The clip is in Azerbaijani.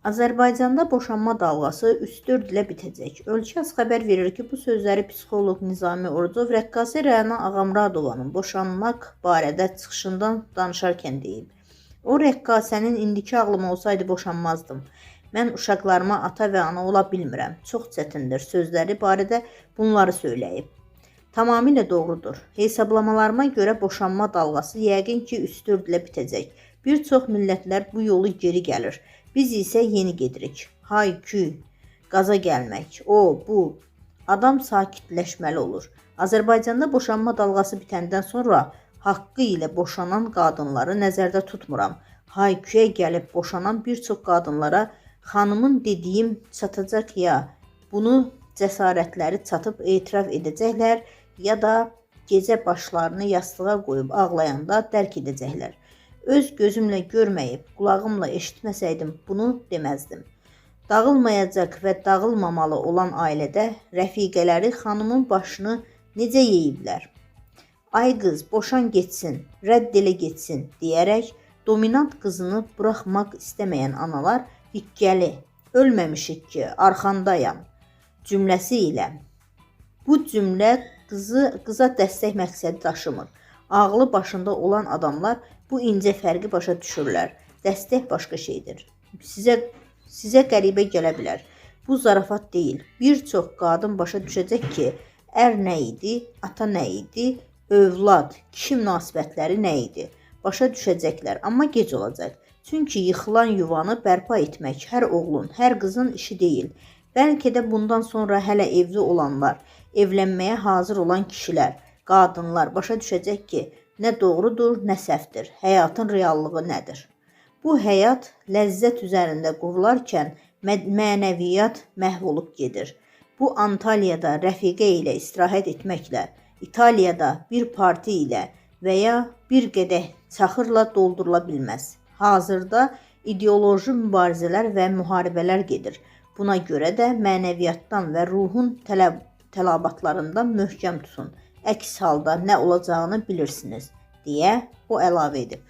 Azərbaycanda boşanma dalğası 3-4 ilə bitəcək. Ölkəz xəbər verir ki, bu sözləri psixoloq Nizami Orucov rəqqasə Rəna Ağamradovanın boşanmaq barədə çıxışından danışarkən deyib. O, rəqqasənin indiki ağlım olsaydı boşanmazdım. Mən uşaqlarıma ata və ana ola bilmirəm. Çox çətindir sözləri barədə bunları söyləyib. Tamamilə doğrudur. Hesablamalarıma görə boşanma dalğası yəqin ki 3-4 ilə bitəcək. Bir çox millətlər bu yolu geri gəlir. Biz isə yeni gedirik. Hay-küy, qaza gəlmək, bu. Adam sakitləşməli olur. Azərbaycanda boşanma dalğası bitəndən sonra haqqı ilə boşanan qadınları nəzərdə tutmuram. Hay-küyə gəlib boşanan bir çox qadınlara xanımın dediyim çatacaq ya, bunu cəsarətləri çatıb etiraf edəcəklər, ya da gecə başlarını yastığa qoyub ağlayanda dərk edəcəklər. Öz gözümlə görməyib, qulağımla eşitməsəydim bunu deməzdim. Dağılmayacaq və dağılmamalı olan ailədə rəfiqələri xanımın başını necə yeyiblər? Ay qız, boşan getsin, rədd elə getsin deyərək dominant qızını buraxmaq istəməyən analar hikkəli, ölməmişik ki, arxandayam cümləsi ilə. Bu cümlə qıza dəstək məqsədi daşımır. Ağlı başında olan adamlar bu incə fərqi başa düşürlər. Dəstək başqa şeydir. Sizə qəribə gələ bilər. Bu zarafat deyil. Bir çox qadın başa düşəcək ki, ər nə idi, ata nə idi, övlad, kişi münasibətləri nə idi. Başa düşəcəklər, amma gec olacaq. Çünki yıxılan yuvanı bərpa etmək hər oğlun, hər qızın işi deyil. Bəlkə də bundan sonra hələ evli olanlar, evlənməyə hazır olan kişilər, qadınlar başa düşəcək ki, nə doğrudur, nə səhvdir, həyatın reallığı nədir. Bu həyat ləzzət üzərində qurularkən mənəviyyat məhv olub gedir. Bu Antalyada rəfiqə ilə istirahət etməklə, İtaliyada bir parti ilə və ya bir qədəh çaxırla doldurula bilməz. Hazırda ideoloji mübarizələr və müharibələr gedir. Buna görə də mənəviyyatdan və ruhun tələbatlarından möhkəm tutun. Əks halda nə olacağını bilirsiniz, deyə o əlavə edib.